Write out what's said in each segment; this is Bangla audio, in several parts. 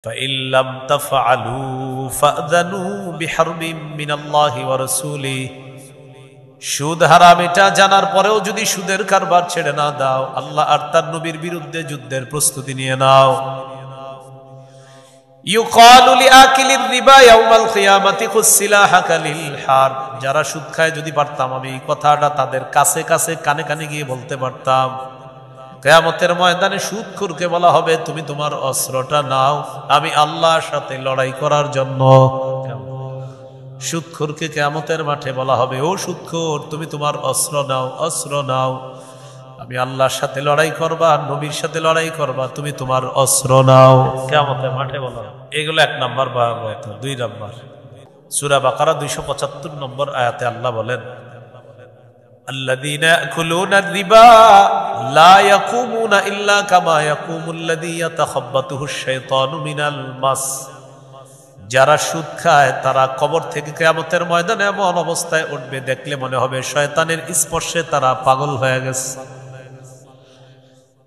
فإن لم تفعلوا فأذنوا بحرب من الله ورسوله সুদ হারাম এটা জানার পরেও যদি সুদের কারবার ছেড়ে না দাও, আল্লাহ আর তার নবীর বিরুদ্ধে যুদ্ধের প্রস্তুতি নিয়ে নাও। ইউকালু লিআকিলির রিবা ইয়াউমাল কিয়ামাতি খুসিলাহাকা লিল হার। যারা সুদ খায়, যদি পারতাম আমি এই কথাটা তাদের কাছে কাছে কানে কানে গিয়ে বলতে পারতাম, কিয়ামতের ময়দানে সুদখোরকে বলা হবে তুমি তোমার অস্ত্রটা নাও, আমি আল্লাহর সাথে লড়াই করার জন্য। সুদখোরকে কিয়ামতের মাঠে বলা হবে, ও সুদখোর তুমি তোমার অস্ত্র নাও, অস্ত্র নাও, আমি আল্লাহর সাথে লড়াই করবা, নবীর সাথে লড়াই করবা, তুমি তোমার অস্ত্র নাও। কিয়ামতের মাঠে বলা হবে। এগুলো 1 নম্বর ভয়াবহতা। 2 নম্বর, সূরা বাকারা 275 নম্বর আয়াতে আল্লাহ বলেন, الذين يأكلون الربا لا يقومون إلا كما يقوم الذي يتخبطه الشيطان من المس। যারা সুদ খায় তারা কবর থেকে কিয়ামতের ময়দানে এমন অবস্থায় উঠবে, দেখলে মনে হবে শয়তানের স্পর্শে তারা পাগল হয়ে গেছে।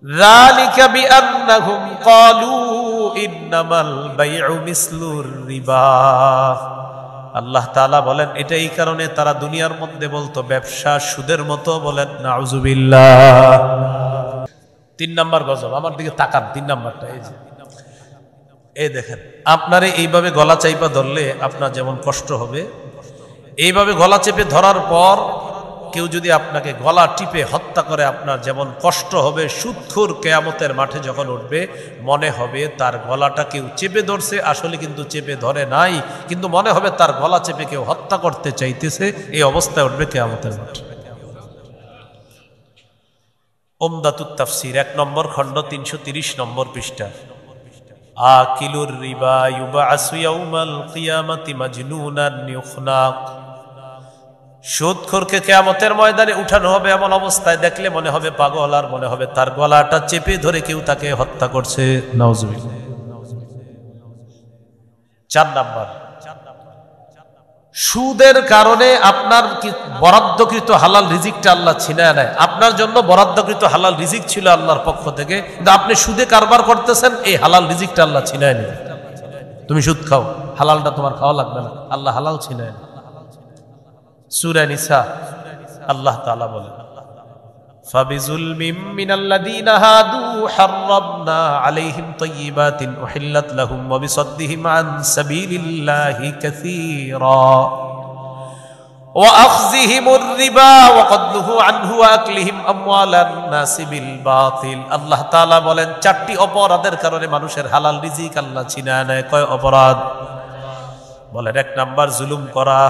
যালিকা বিআন্নাহুম ক্বালু ইন্নামাল বাইউ মিসলুর রিবা। আল্লাহ তাআলা বলেন এটা এই কারণে তারা দুনিয়ার মধ্যে বলতো ব্যবসা সুদের মতো। বলেন নাউজুবিল্লাহ। 3 নম্বর গজব, আমার দিকে তাকান। 3 নম্বরটা এই যে, এই দেখেন, আপনারে এইভাবে গলা চাইপা ধরলে আপনার যেমন কষ্ট হবে, এইভাবে গলা চেপে ধরার পর কেউ যদি আপনাকে গলা টিপে হত্যা করে আপনার যেমন কষ্ট হবে, সুদখোর কিয়ামতের মাঠে যখন উঠবে মনে হবে তার গলাটা কেউ চেপে ধরছে, আসলে কিন্তু চেপে ধরে নাই, কিন্তু মনে হবে তার গলা চেপে কেউ হত্যা করতে চাইতেছে। এই অবস্থায় উঠবে কিয়ামতের মাঠে। উমদাতুত তাফসীর 1 নম্বর খণ্ড 330 নম্বর পৃষ্ঠা। আকিলুর রিবা ইউবাসু ইয়াউমাল কিয়ামাতি মাজনুনান ইউখনাক। সুদখোরকে কিয়ামতের ময়দানে উঠানো হবে এমন অবস্থায় দেখলে মনে হবে পাগল, আর মনে হবে তার গলাটা চেপে ধরে কেউ তাকে হত্যা করছে। নাউজুবিল্লাহ। 4 নম্বর, সুদের কারণে আপনার বরাদ্দকৃত হালাল রিজিকটা আল্লাহ ছিনায় নেয়। আপনার জন্য বরাদ্দকৃত হালাল রিজিক ছিল আল্লাহর পক্ষ থেকে, কিন্তু আপনি সুদে কারবার করতেছেন, এই হালাল রিজিকটা আল্লাহ ছিনায় নেয়। তুমি সুদ খাও, হালালটা তোমার খাওয়া লাগবে না, আল্লাহ হালাল ছিনায় নেয়। সূরা নিসা আল্লাহ তাআলা বলেন, ফাবিজুলমিম মিনাল্লাযীনা হাদু হাররামনা আলাইহিম তাইয়্যিবাতিন উহিল্লাত লাহুম ওয়া বিসাদ্দিহিম আন সাবিলিল্লাহি কাসীরা ওয়া আখযিহিমুর রিবা ওয়া ক্বাদলুহু আনহু ওয়া আকলিহিম আমওয়ালান নাসি বিল বাতিল। আল্লাহ তাআলা বলেন 4টি অপরাধের কারণে মানুষের হালাল রিজিক আল্লাহ ছিনায় নেয়। কয় অপরাধ? বলেন 1 নাম্বার জুলুম করা,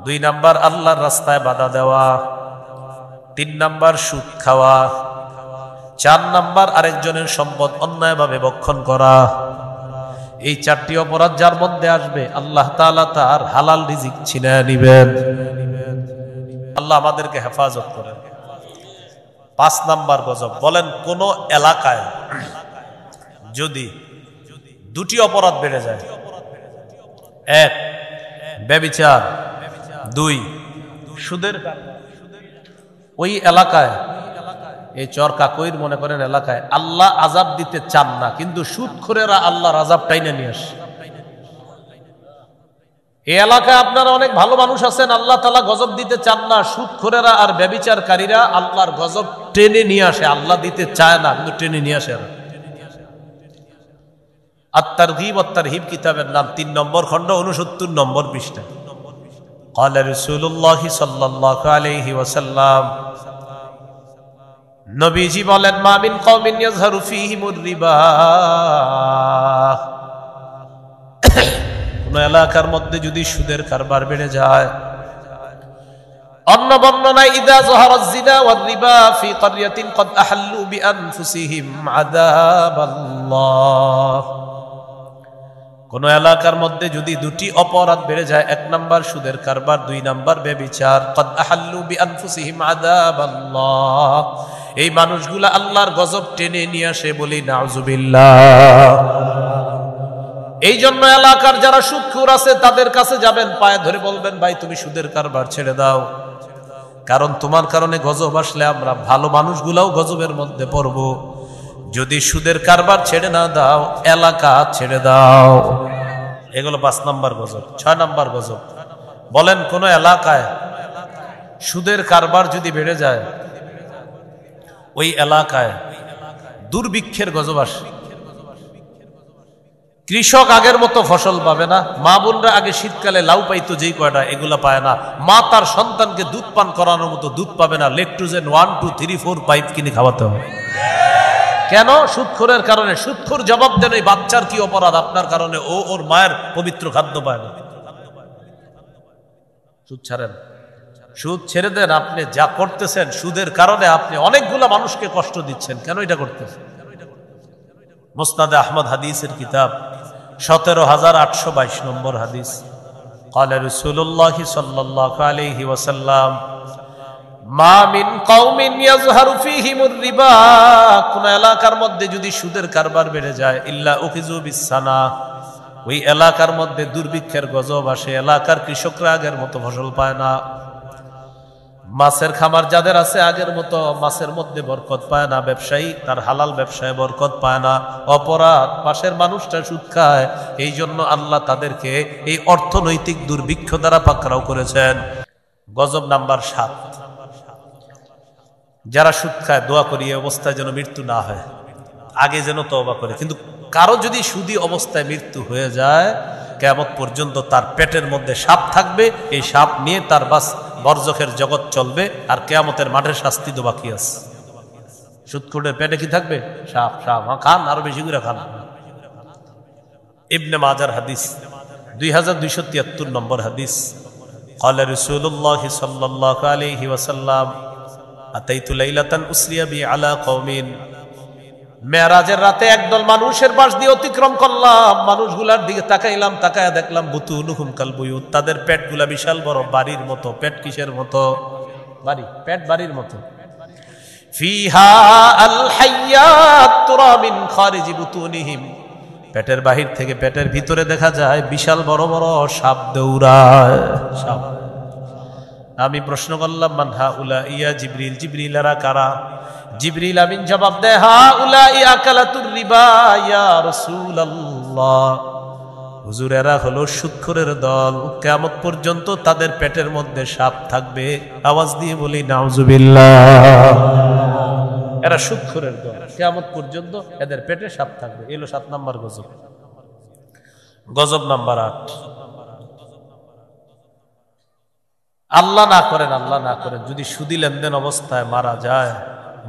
2 নাম্বার আল্লাহর রাস্তায় বাধা দেওয়া, 3 নাম্বার সুদ খাওয়া, 4 নাম্বার আরেকজনের সম্পদ অন্যায়ভাবে ভক্ষণ করা। এই 4টি অপরাধ যার মধ্যে আসবে আল্লাহ তাআলা তার হালাল রিজিক ছিনিয়ে নেবেন। আল্লাহ আমাদেরকে হেফাজত করেন। 5 নাম্বার গজব, বলেন কোন এলাকায় যদি 2টি অপরাধ বেড়ে যায়, 1 ব্যভিচার, 2 সুদের, ওই এলাকায়, এই চরকাকইর মনে করেন এলাকায় আল্লাহ আযাব দিতে চান না, কিন্তু সুদখোরেরা আল্লাহর আযাব টাইনা নিয়ে আসে। এই এলাকায় আপনারা অনেক ভালো মানুষ আছেন, আল্লাহ তাআলা গজব দিতে চান না, সুদখোরেরা আর ব্যভিচারকারীরা আল্লাহর গজব টেনে নিয়ে আসে। আল্লাহ দিতে চায় না, কিন্তু টেনে নিয়ে আসে। আত-তারগীব ওয়াত-তারহীব কিতাবের নাম, 3 নম্বর খণ্ড 69 নম্বর পৃষ্ঠা। قال رسول الله صلى الله عليه وسلم, নবীজি বলেন, মা মিন কওমিন ইয়াযহারু ফীহিমুর রিবা। কোন এলাকার মধ্যে যদি সুদের কারবার বেড়ে যায়, অন্য বর্ণনায় ইযা যাহারাজ জিনা ওয়ার রিবা ফি ক্বরিয়াতিন ক্বাদ আহাল্লু বিআনফুসিহিম আযাবাল্লাহ। কোন এলাকার মধ্যে যদি 2টি অপরাধ বেড়ে যায়, 1 নাম্বার সুদের কারবার, 2 নাম্বার ব্যভিচার, ক্বাদ আহাল্লু বিআনফুসিহিম আযাবাল্লাহ, এই মানুষগুলা আল্লাহর গজব টেনে নিয়ে আসে। বলি নাউজুবিল্লাহ। এই জন্য এলাকার যারা সুদখোর আছে তাদের কাছে যাবেন, পায়ে ধরে বলবেন, ভাই তুমি সুদের কারবার ছেড়ে দাও, কারণ তোমার কারণে গজব আসলে আমরা ভালো মানুষগুলাও গজবের মধ্যে পড়ব। যদি সুদের কারবার ছেড়ে না দাও এলাকা ছেড়ে দাও। এগুলো 5 নম্বর গজব। 6 নম্বর গজব, বলেন কোন এলাকায় সুদের কারবার যদি বেড়ে যায় ওই এলাকায় দুর্ভিক্ষের গজব আসে। কৃষক আগের মতো ফসল পাবে না, মা বোনরা আগে শীতকালে লাউ পাইতো যেই কয়টা এগুলা পায় না, মা তার সন্তানকে দুধ পান করানোর মতো দুধ পাবে না, লেকটুজেন 1 2 3 4 5 কিনে খাওয়াতে হবে। কেন? সুদখোরের কারণে। সুদখোর জবাব দেন এই বাচ্চার কি অপরাধ আপনার কারণে ও ওর মায়ের পবিত্র খাদ্য পায় না। সুদ ছাড়েন, সুদ ছেড়ে দেন। আপনি যা করতেছেন সুদের কারণে আপনি অনেকগুলা মানুষকে কষ্ট দিচ্ছেন। কেন এটা করতেছেন? মুসনাদে আহমদ হাদিসের কিতাব 17822 নম্বর হাদিস, قال رسول الله صلى الله عليه وسلم মা মিন কওমিন ইয়াযহারু ফীহিমুর রিবা, কোন এলাকার মধ্যে যদি সুদের কারবার বেড়ে যায়, ইল্লা উখিযু বিসসানা, ওই এলাকার মধ্যে দুর্ভিক্ষের গজব আসে, এলাকার কৃষকরা আগের মতো ফসল পায় না, মাছের খামার যাদের আছে আগের মতো মাছের মধ্যে বরকত পায় না, ব্যবসায়ী তার হালাল ব্যবসায় বরকত পায় না, অপরাধ পাশের মানুষটা সুদ খায়, এই জন্য আল্লাহ তাদেরকে এই অর্থনৈতিক দুর্ভিক্ষ দ্বারা পাকড়াও করেছেন। গজব নাম্বার 7, যারা সুদ খায় দোয়া করি এই অবস্থায় যেন মৃত্যু না হয়, আগে যেন তওবা করে। কিন্তু কারো যদি সুদী অবস্থায় মৃত্যু হয়ে যায়, কিয়ামত পর্যন্ত তার পেটের মধ্যে সাপ থাকবে, এই সাপ নিয়ে তার বাস বরজখের জগৎ চলবে, আর কিয়ামতের মাঠের শাস্তি তো বাকি আছে। সুদখোরের পেটে কি থাকবে? সাপ। সাপ খান, আরো বেশি করে খান। ইবনে মাজার হাদিস 2273 নম্বর হাদিস, قال رسول الله صلى الله عليه وسلم আতাইতু লাইলাতান উসরিয়া বি আলা কওমিন, মেরাজের রাতে একদল মানুষের পাশ দিয়ে অতিক্রম করলাম, মানুষগুলার দিকে তাকাইলাম, তাকায়া দেখলাম বুতুনুহুম কাল বুয়ুত, তাদের পেটগুলা বিশাল বড় বাড়ির মতো। পেট কিসের মতো? বাড়ি। পেট বাড়ির মতো। ফিহা আল হাইয়াত তুরা মিন খারিজি বুতুনিহিম, পেটের বাহির থেকে পেটের ভিতরে দেখা যায় বিশাল বড় বড় সাপ দৌড়ায়। সাপ। আমি প্রশ্ন করলাম মান হাউলা ইয়া জিবরিল, জিবরিলেরা কারা? জিবরিল আমিন জবাব দেয় হা উলাই আকালাতুর রিবা ইয়া রাসূলুল্লাহ, হুজুর এরা হলো সুদখোরের দল, কিয়ামত পর্যন্ত তাদের পেটের মধ্যে সাপ থাকবে। আওয়াজ দিয়ে বলি নাউজুবিল্লাহ। এরা সুদখোরের দল, কিয়ামত পর্যন্ত এদের পেটে সাপ থাকবে। এলো 7 নাম্বার গজব। গজব নাম্বার 8, আল্লাহ না করেন, আল্লাহ না করেন যদি সুদী লেনদেন অবস্থায় মারা যায়,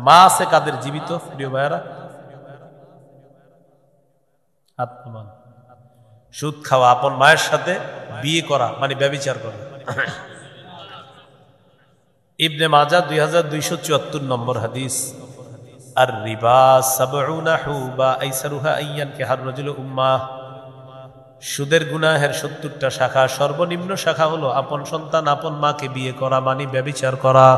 মা আছে কাদের জীবিত? প্রিয় ভাইয়েরা, সুদ খাওয়া, আপন মায়ের সাথে বিয়ে করা মানে ব্যভিচার করা। ইবনে মাজাহ 2274 নম্বর হাদিস, আর রিবা সাবউনা হুবা আইসারুহা আইয়ান কাহার রাজুল উম্মাহ, সুদের গুনাহের 70টা শাখা, সর্বনিম্ন শাখা হলো আপন সন্তান আপন মাকে বিয়ে করা মানে ব্যভিচার করা।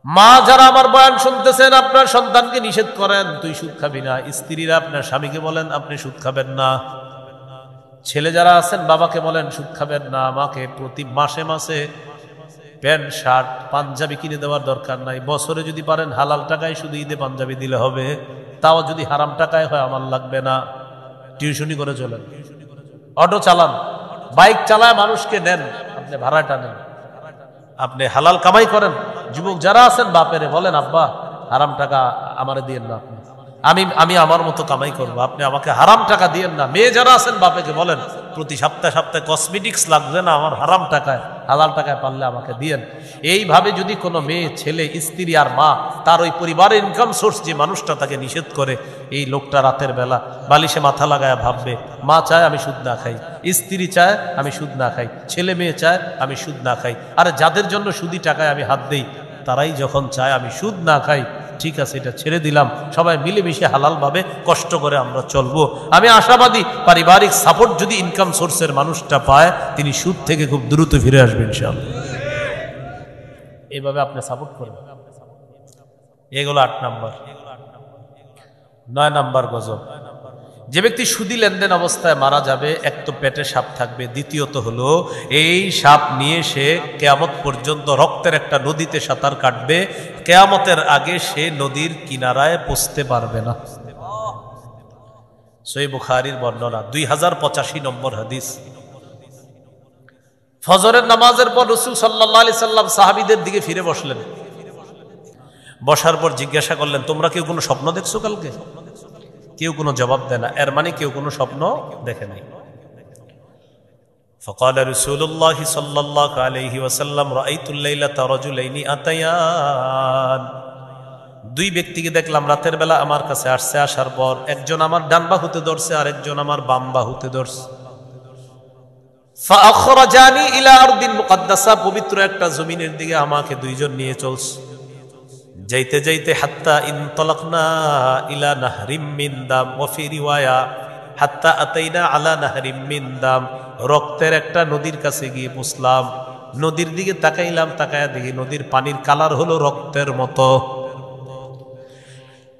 মা যারা আমার বয়ান শুনতেছেন, আপনার সন্তানকে নিষেধ করেন তুই সুদ খাবি না, স্ত্রীরা আপনার স্বামীকে বলেন আপনি সুদ খাবেন না, ছেলে যারা আছেন বাবাকে বলেন সুদ খাবেন না, মাকে প্রতি মাসে মাসে প্যান্ট শার্ট পাঞ্জাবি কিনে দেওয়ার দরকার নাই, বছরে যদি পারেন হালাল টাকায় শুধু ঈদে পাঞ্জাবি দিলে হবে, তাও যদি হারাম টাকায় হয় আমার লাগবে না। টিউশনি করে চলেন, অটো চালান, বাইক চালায় মানুষকে নেন, আপনি ভাড়াটা নেন, আপনি হালাল কামাই করেন। যুবক যারা আছেন বাপেরে বলেন আব্বা হারাম টাকা আমারে দিয়েন না, আমি আমার মতো কামাই করবো, আপনি আমাকে হারাম টাকা দিয়েন না। মেয়ে যারা আছেন বাপেকে বলেন প্রতি সপ্তাহে সপ্তাহে কসমেটিক্স লাগবে না আমার, হারাম টাকায় হালাল টাকায় পারলে আমাকে দিয়েন। এইভাবে যদি কোনো মেয়ে ছেলে স্ত্রী আর মা তার ওই পরিবারের ইনকাম সোর্স যে মানুষটা তাকে নিষেধ করে, এই লোকটা রাতের বেলা বালিশে মাথা লাগায় ভাববে মা চায় আমি সুদ না খাই, স্ত্রী চায় আমি সুদ না খাই, ছেলে মেয়ে চায় আমি সুদ না খাই, আরে যাদের জন্য সুদি টাকায় আমি হাত দেই তারাই যখন চায় আমি সুদ না খাই, ঠিক আছে এটা ছেড়ে দিলাম, সবাই মিলেমিশে হালালভাবে কষ্ট করে আমরা চলবো। আমি আশাবাদী পারিবারিক সাপোর্ট যদি ইনকাম সোর্সের মানুষটা পায় তিনি সুদ থেকে খুব দ্রুত ফিরে আসবেন ইনশাআল্লাহ। এইভাবে আপনি সাপোর্ট করবেন। এগুলো 8 নাম্বার। 9 নাম্বার গজব, যে ব্যক্তি সুদী লেনদেন অবস্থায় মারা যাবে, এক তো পেটে সাপ থাকবে, দ্বিতীয়ত হলো এই সাপ নিয়ে সে কিয়ামত পর্যন্ত রক্তের একটা নদীতে সাঁতার কাটবে, কিয়ামতের আগে সে নদীর কিনারায় পৌঁছতে পারবে না। সহিহ বুখারীর বর্ণনা, 2085 নম্বর হাদিস। ফজরের নামাজের পর রাসূল সাল্লাল্লাহু আলাইহি সাল্লাম সাহাবীদের দিকে ফিরে বসলেন। বসার পর জিজ্ঞাসা করলেন, তোমরা কেউ কোনো স্বপ্ন দেখছো কালকে? কেউ কোনো জবাব দেয় না, এর মানে কেউ কোনো স্বপ্ন দেখে নাই। فقال رسول الله صلى الله عليه وسلم رأيت الليلة رجلين أتيان, দুই ব্যক্তিকে দেখলাম রাতের বেলা আমার কাছে আসছে, আসার পর একজন আমার ডান বাহুতে ধরছে আর একজন আমার বাম বাহুতে ধরছে। فأخرجاني إلى أرض مقدسة, পবিত্র একটা জমিনের দিকে আমাকে দুইজন নিয়ে চলছে। যাইতে যাইতে হাত্তা ইনতালাকনা ইলা নাহরিম মিন দাম, ওয়া ফি রিওয়ায়া হাত্তা আতাইনা আলা নাহরিম মিন দাম, রক্তের একটা নদীর কাছে গিয়ে পৌঁছলাম। নদীর দিকে তাকাইলাম, তাকায়া দেখি নদীর পানির কালার হলো রক্তের মতো।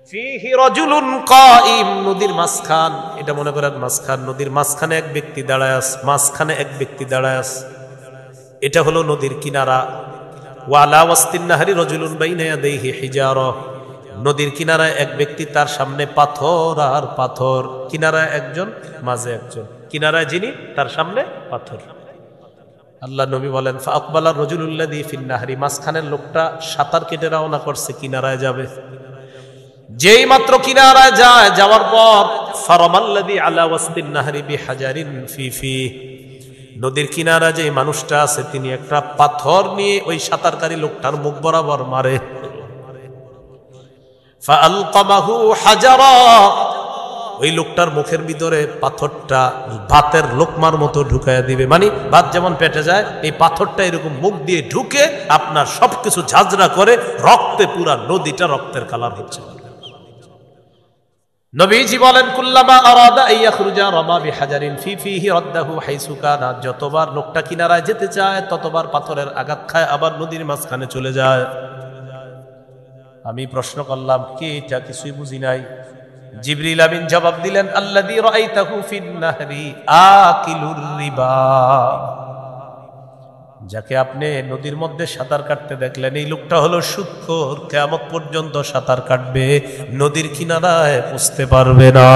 ফিহি রাজুলুন কাইম, নদীর মাঝখান, এটা মনে করেন মাঝখান, নদীর মাঝখানে এক ব্যক্তি দাঁড়ায় আছে, মাঝখানে এক ব্যক্তি দাঁড়ায় আছে, এটা হলো নদীর কিনারা। ওয়ালা ওয়াস্তিন নাহরি রাজুলুন বাইনা ইয়াদাইহি হিজারা, নদীর কিনারায় এক ব্যক্তি, তার সামনে পাথর আর পাথর, কিনারায় একজন, মাঝে একজন, কিনারায় যিনি তার সামনে পাথর। আল্লাহ নবী বলেন, ফাআকবালা রাজুলুল্লাযী ফিন নাহরি, মাঝখানের লোকটা সাঁতার কেটে রওনা করছে, কিনারায় যাবে। যেই মাত্র কিনারায় যায়, যাওয়ার পর ফারামাল্লাযী আলা ওয়াস্তিন নাহরি বিহাজারিন ফি, নদীর কিনারা যে মানুষটা আছে তিনি একটা পাথর নিয়ে ওই সাঁতারকারী লোকটার মুখ বরাবর মারে। ফাআলকামাহু হাজারা, ওই লোকটার মুখের ভিতরে পাথরটা ভাতের লোকমার মতো ঢুকাইয়া দিবে, মানে ভাত যেমন পেটে যায়, এই পাথরটা এরকম মুখ দিয়ে ঢুকে আপনার সবকিছু ঝাঁঝরা করে রক্তে পুরা নদীটা রক্তের কালার হচ্ছে। নবীজি বলেন, কুল্লামা আরাদা আইয়াখরুজা রামা বিহাজারিন ফি ফিহি রাদ্দাহু হাইসু কানা, যতবার লোকটা কিনারায় যেতে চায় ততবার পাথরের আঘাত খায়, আবার নদীর মাঝখানে চলে যায়। আমি প্রশ্ন করলাম, কে এটা? কিছুই বুঝি নাই। জিবরিল আমিন জবাব দিলেন, আল্লাযী রাআইতাহু ফিন নাহরি আকিলুর রিবা, যাকে আপনি নদীর মধ্যে সাঁতার কাটতে দেখলেন, এই লোকটা হলো সুদখোর, কিয়ামত পর্যন্ত সাঁতার কাটবে, নদীর কিনারায় পৌঁছতে পারবে না।